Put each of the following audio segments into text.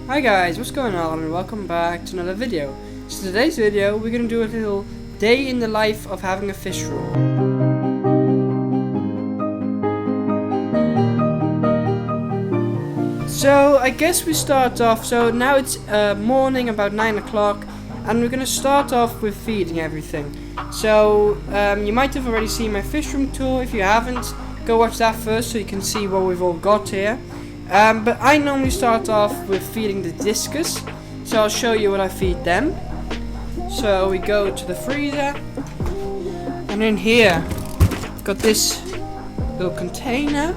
Hi guys, what's going on and welcome back to another video. So today's video we're going to do a little day in the life of having a fish room. So I guess we start off, so now it's morning about 9 o'clock and we're going to start off with feeding everything. So you might have already seen my fish room tour. If you haven't, go watch that first so you can see what we've all got here. But I normally start off with feeding the discus, so I'll show you what I feed them. So we go to the freezer, and in here I've got this little container,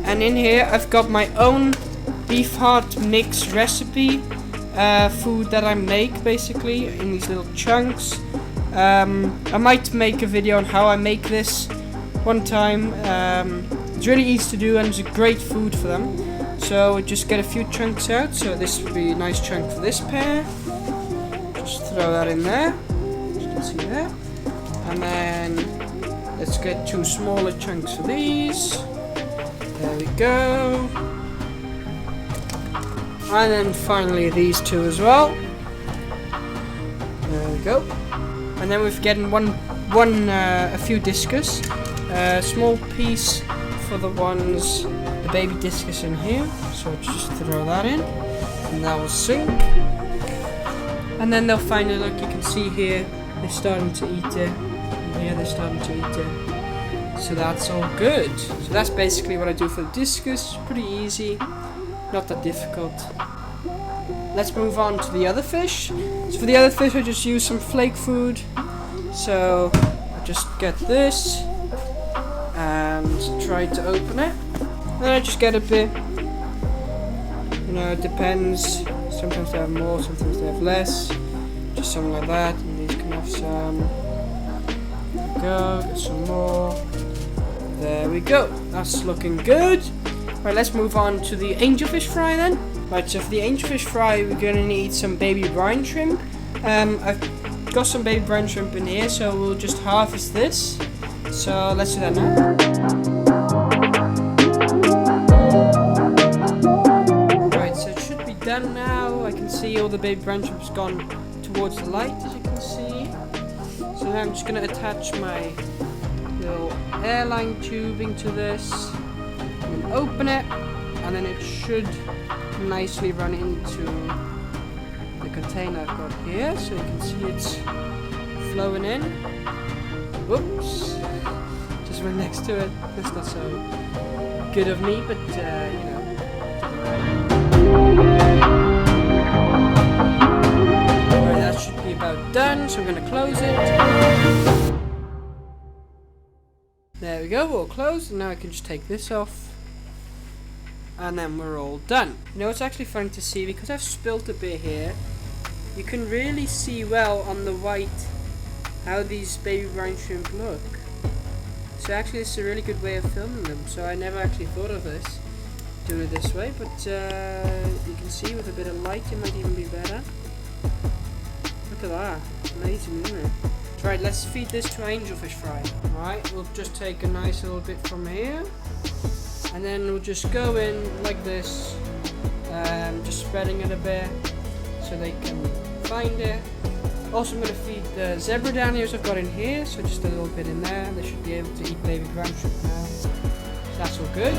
and in here I've got my own beef heart mix recipe food that I make basically in these little chunks. I might make a video on how I make this one time. It's really easy to do and it's a great food for them. So just get a few chunks out. So this would be a nice chunk for this pair. Just throw that in there, as you can see there. And then let's get two smaller chunks for these. There we go. And then finally these two as well. There we go. And then we've getting a few discus. Small piece for the baby discus in here, so just throw that in and that will sink, and then they'll find it. Look, you can see here they're starting to eat it, and here they're starting to eat it, so that's all good. So that's basically what I do for the discus. Pretty easy, not that difficult. Let's move on to the other fish. So for the other fish I just use some flake food, so I just get this and try to open it. Then I just get a bit, it depends. Sometimes they have more, sometimes they have less. Just something like that. And these can have some. There we go, get some more. There we go. That's looking good. Right, let's move on to the angelfish fry then. Right, so for the angelfish fry, we're going to need some baby brine shrimp. I've got some baby brine shrimp in here, so we'll just harvest this. So let's do that now. Right, so it should be done now. I can see all the baby brine shrimp's gone towards the light, as you can see. So now I'm just going to attach my little airline tubing to this and open it, and then it should nicely run into the container I've got here. So you can see it's flowing in. Whoops, just went next to it. That's not so good of me, but Alright, that should be about done, so I'm going to close it. There we go, all closed, and now I can just take this off. And then we're all done. It's actually funny to see, because I've spilt a bit here, you can really see well on the white how these baby brine shrimp look. So actually this is a really good way of filming them. So I never actually thought of this, doing it this way, but you can see with a bit of light it might even be better. Look at that, amazing, isn't it? Right, let's feed this to angelfish fry. Alright, we'll just take a nice little bit from here, and then we'll just go in like this, just spreading it a bit so they can find it. Also, I'm going to feed the zebra danios I've got in here, so just a little bit in there. They should be able to eat baby brine shrimp now. So that's all good.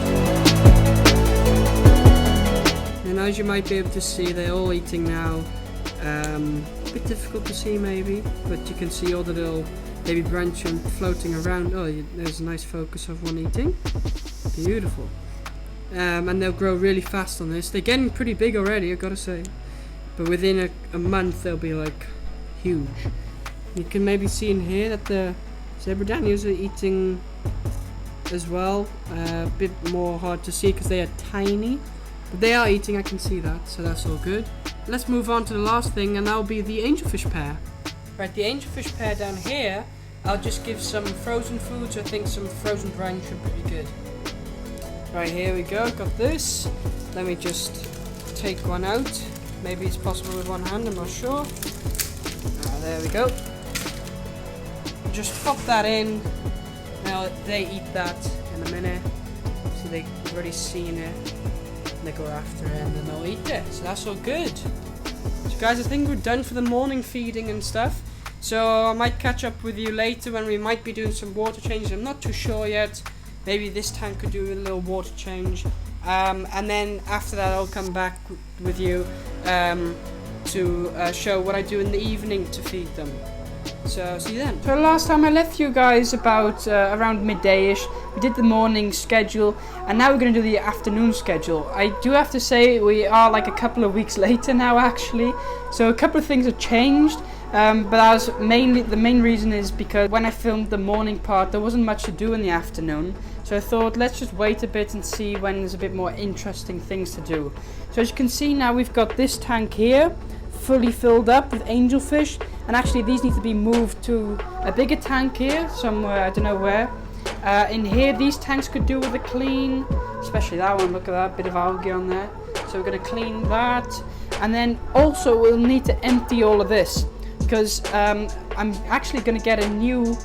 And as you might be able to see, they're all eating now. A bit difficult to see maybe, but you can see all the little baby brine shrimp floating around. Oh, there's a nice focus of one eating. Beautiful. And they'll grow really fast on this. They're getting pretty big already, I've got to say. But within a month, they'll be like huge. You can maybe see in here that the zebra danios are eating as well. A bit more hard to see because they are tiny, but they are eating, I can see that, so that's all good. Let's move on to the last thing, and that'll be the angelfish pair. Right, the angelfish pair down here, I'll just give some frozen foods. I think some frozen brine shrimp would be good. Right, here we go, got this. Let me just take one out. Maybe it's possible with one hand, I'm not sure. There we go. Just pop that in. Now they eat that in a minute. See, they've already seen it. they go after it and then they'll eat it. So that's all good. So guys, I think we're done for the morning feeding and stuff. So I might catch up with you later when we might be doing some water changes. I'm not too sure yet. Maybe this tank could do a little water change. And then after that I'll come back with you to show what I do in the evening to feed them. So see you then. So last time I left you guys about around midday-ish. We did the morning schedule and now we're going to do the afternoon schedule. I do have to say we are like a couple of weeks later now actually. So a couple of things have changed. But that was the main reason is because when I filmed the morning part there wasn't much to do in the afternoon. So I thought let's just wait a bit and see when there's a bit more interesting things to do. So as you can see now we've got this tank here fully filled up with angelfish, and actually these need to be moved to a bigger tank here somewhere, I don't know where. In here these tanks could do with a clean, especially that one, look at that bit of algae on there. So we're going to clean that, and then also we'll need to empty all of this because I'm actually going to get a new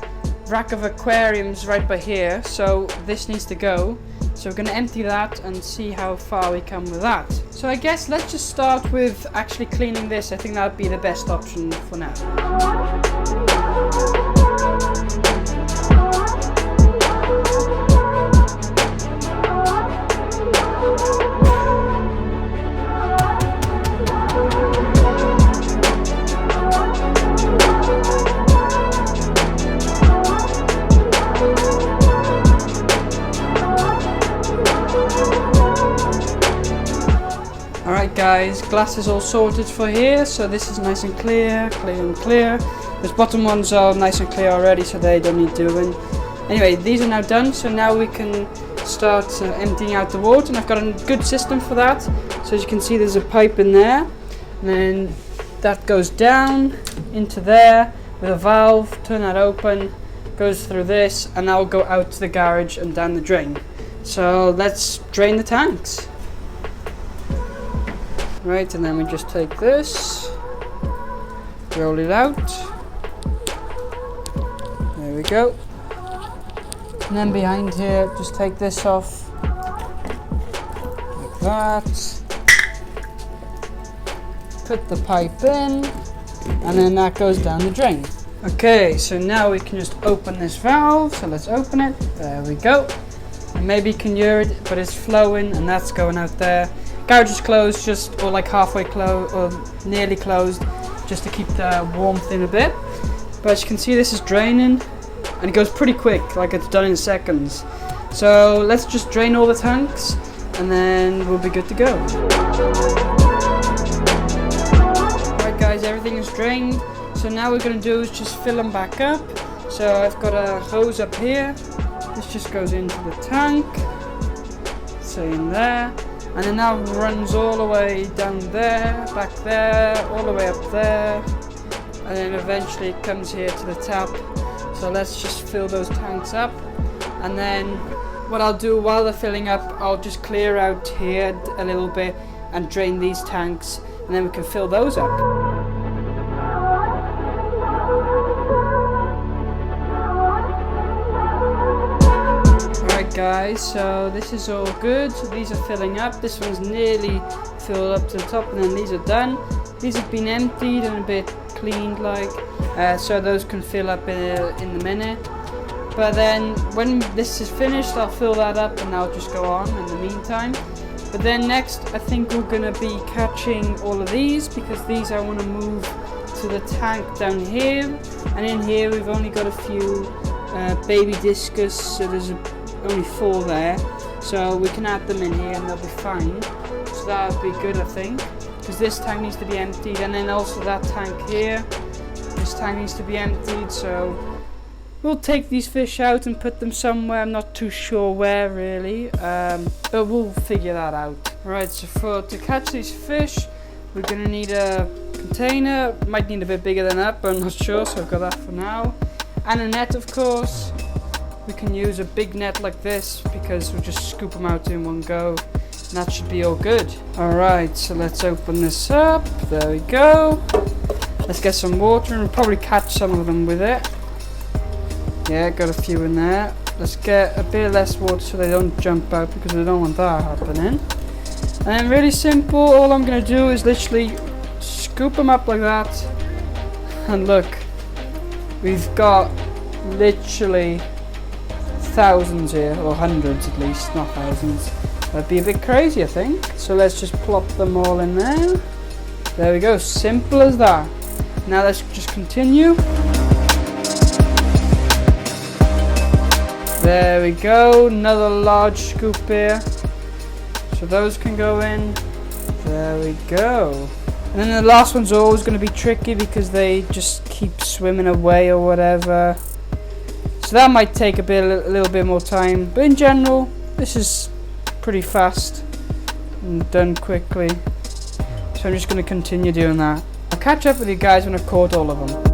rack of aquariums right by here, so this needs to go. So we're going to empty that and see how far we come with that. So I guess let's just start with actually cleaning this. I think that would be the best option for now. Alright guys, glass is all sorted for here, so this is nice and clear, Those bottom ones are nice and clear already, so they don't need doing. Anyway, these are now done, so now we can start emptying out the water, and I've got a good system for that. So as you can see there's a pipe in there, and then that goes down into there with a valve, turn that open, goes through this, and that will go out to the garage and down the drain. So let's drain the tanks. Right, and then we just take this, roll it out, there we go, and then behind here just take this off like that, put the pipe in, and then that goes down the drain. Okay, so now we can just open this valve, so let's open it, there we go, and maybe you can hear it, but it's flowing and that's going out there. Garage is closed, or like halfway closed, or nearly closed, just to keep the warmth in a bit. But as you can see, this is draining, and it goes pretty quick, like it's done in seconds. So let's just drain all the tanks, and then we'll be good to go. Alright guys, everything is drained. So now what we're going to do is just fill them back up. So I've got a hose up here. This just goes into the tank. So in there. And then that runs all the way down there, back there, all the way up there, and then eventually it comes here to the tap. So let's just fill those tanks up, and then what I'll do while they're filling up, I'll just clear out here a little bit and drain these tanks, and then we can fill those up. Guys, so this is all good. So these are filling up. This one's nearly filled up to the top, and then these are done. These have been emptied and a bit cleaned, like so those can fill up in a minute. But then when this is finished, I'll fill that up and I'll just go on in the meantime. But then next, I think we're gonna be catching all of these, because these I want to move to the tank down here, and in here we've only got a few baby discus, so there's only 4 there, so we can add them in here and they'll be fine. So that would be good, I think, because this tank needs to be emptied, and then also that tank here, this tank needs to be emptied. So we'll take these fish out and put them somewhere. I'm not too sure where really, but we'll figure that out. Right, so to catch these fish we're gonna need a container. Might need a bit bigger than that, but I'm not sure, so I've got that for now, and a net of course. We can use a big net like this because we'll just scoop them out in one go, and that should be all good. Alright, so let's open this up. There we go. Let's get some water, and we'll probably catch some of them with it. Yeah, got a few in there. Let's get a bit less water so they don't jump out, because we don't want that happening. And then really simple, all I'm gonna do is literally scoop them up like that. And look, we've got literally thousands here, or hundreds at least, not thousands. That'd be a bit crazy, I think. So let's just plop them all in there. There we go, simple as that. Now let's just continue. There we go, another large scoop here. So those can go in. There we go. And then the last one's always going to be tricky because they just keep swimming away or whatever. So that might take a little bit more time. But in general, this is pretty fast and done quickly. So I'm just going to continue doing that. I'll catch up with you guys when I've caught all of them.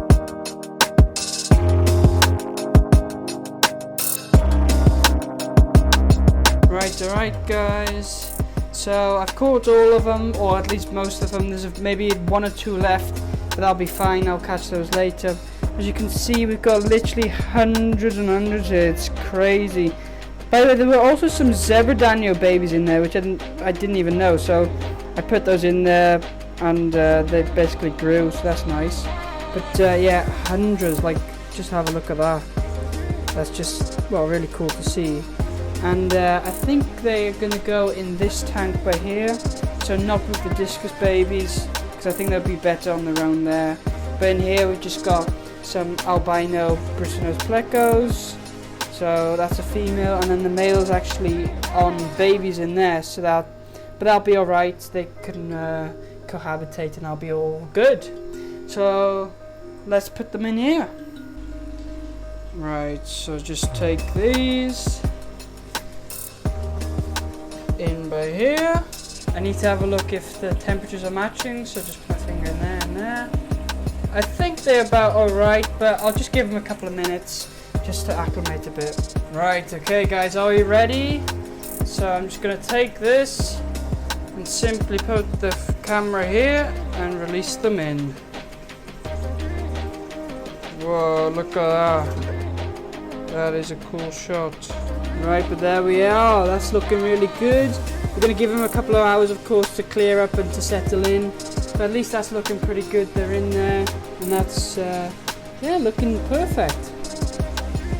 Alright guys, so I've caught all of them, or at least most of them. There's maybe 1 or 2 left, but that'll be fine, I'll catch those later. As you can see, we've got literally hundreds and hundreds here, it's crazy. By the way, there were also some zebra danio babies in there, which I didn't even know, so I put those in there, and they basically grew, so that's nice. But yeah, hundreds, like, just have a look at that. That's just, well, really cool to see. And I think they're going to go in this tank by here, so not with the discus babies, because I think they'll be better on their own there. But in here we've just got some albino Bricinus plecos, so that's a female, and then the male's actually on babies in there, so but that'll be alright, they can cohabitate and I'll be all good. So let's put them in here. Right, so just take these in by here. I need to have a look if the temperatures are matching, so just put my finger in there and there. I think they're about alright, but I'll just give them a couple of minutes just to acclimate a bit. Right, okay guys, are you ready? So I'm just going to take this and simply put the camera here and release them in. Whoa, look at that. That is a cool shot. Right, but there we are, that's looking really good. We're going to give them a couple of hours, of course, to clear up and to settle in, but at least that's looking pretty good. They're in there, and that's yeah, looking perfect.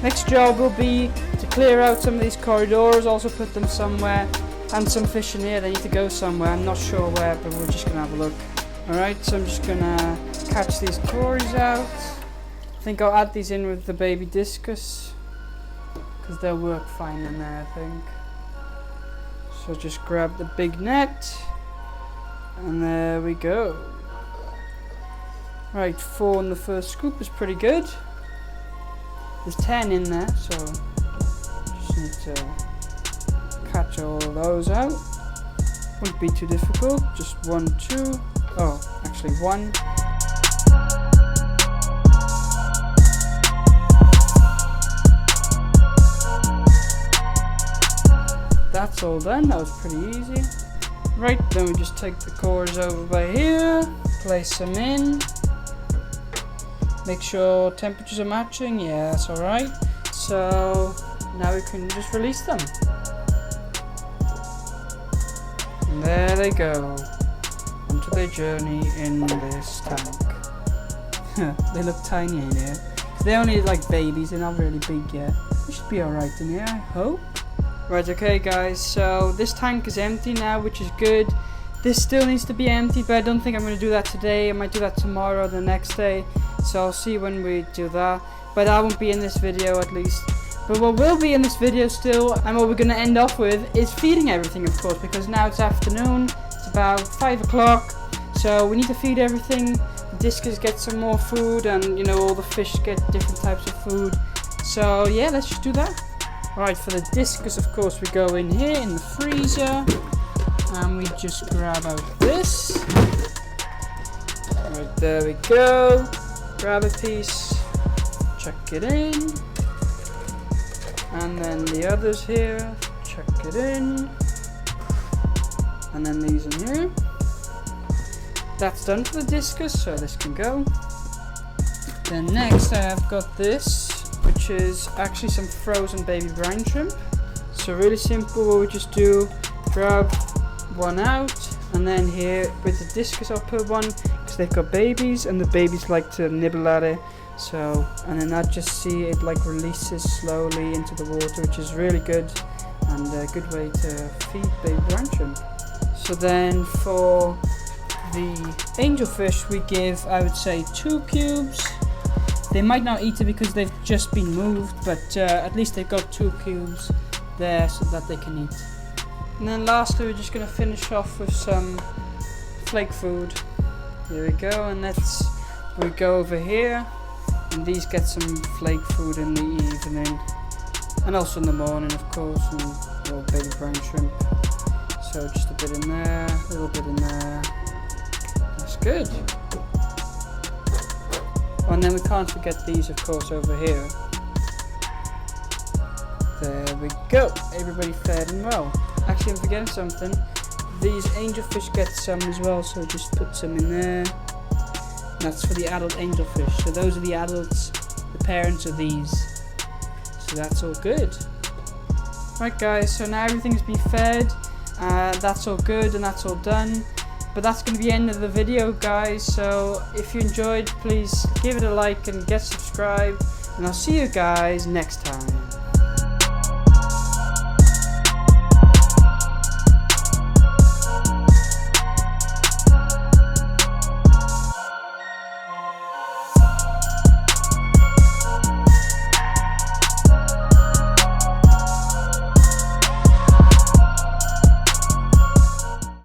Next job will be to clear out some of these corydoras, also put them somewhere, and some fish in here. They need to go somewhere, I'm not sure where, but we're just going to have a look. Alright, so I'm just going to catch these cories out. I think I'll add these in with the baby discus, because they'll work fine in there, I think. So just grab the big net, and there we go. Right, 4 in the first scoop is pretty good. There's 10 in there, so just need to catch all of those out. Won't be too difficult, just 1, 2, oh, actually 1. That's all done, that was pretty easy. Right, then we just take the cores over by here, place them in. Make sure temperatures are matching, yeah, that's alright. So now we can just release them. And there they go, onto their journey in this tank. They look tiny in here. They're only like babies, they're not really big yet. They should be alright in here, I hope. Right, okay guys, so this tank is empty now, which is good. This still needs to be empty, but I don't think I'm going to do that today. I might do that tomorrow or the next day, so I'll see when we do that. But that won't be in this video at least. But what will be in this video still, and what we're going to end off with, is feeding everything, of course, because now it's afternoon, it's about 5 o'clock, so we need to feed everything. The discus get some more food, and you know, all the fish get different types of food. So yeah, let's just do that. Right, for the discus, of course, we go in here in the freezer, and we just grab out this. Right, there we go. Grab a piece, chuck it in, and then the others here, chuck it in, and then these in here. That's done for the discus, so this can go. Then next I have got this, which is actually some frozen baby brine shrimp. So really simple, what we just do, grab one out, and then here with the discus I'll put one because they've got babies and the babies like to nibble at it. So, and then I just see it like releases slowly into the water, which is really good and a good way to feed baby brine shrimp. So then for the angelfish we give, I would say, 2 cubes. They might not eat it because they've just been moved, but at least they've got 2 cubes there so that they can eat. And then lastly we're just going to finish off with some flake food. There we go, and we go over here, and these get some flake food in the evening, and also in the morning of course, and little baby brine shrimp. So just a bit in there, a little bit in there. That's good. Oh, and then we can't forget these of course over here. There we go, everybody fed and well. Actually, I'm forgetting something. These angelfish get some as well, so just put some in there. That's for the adult angelfish. So those are the adults, the parents of these. So that's all good. Right guys, so now everything's been fed. That's all good and that's all done. But that's going to be the end of the video guys. So if you enjoyed, please give it a like and get subscribed. And I'll see you guys next time.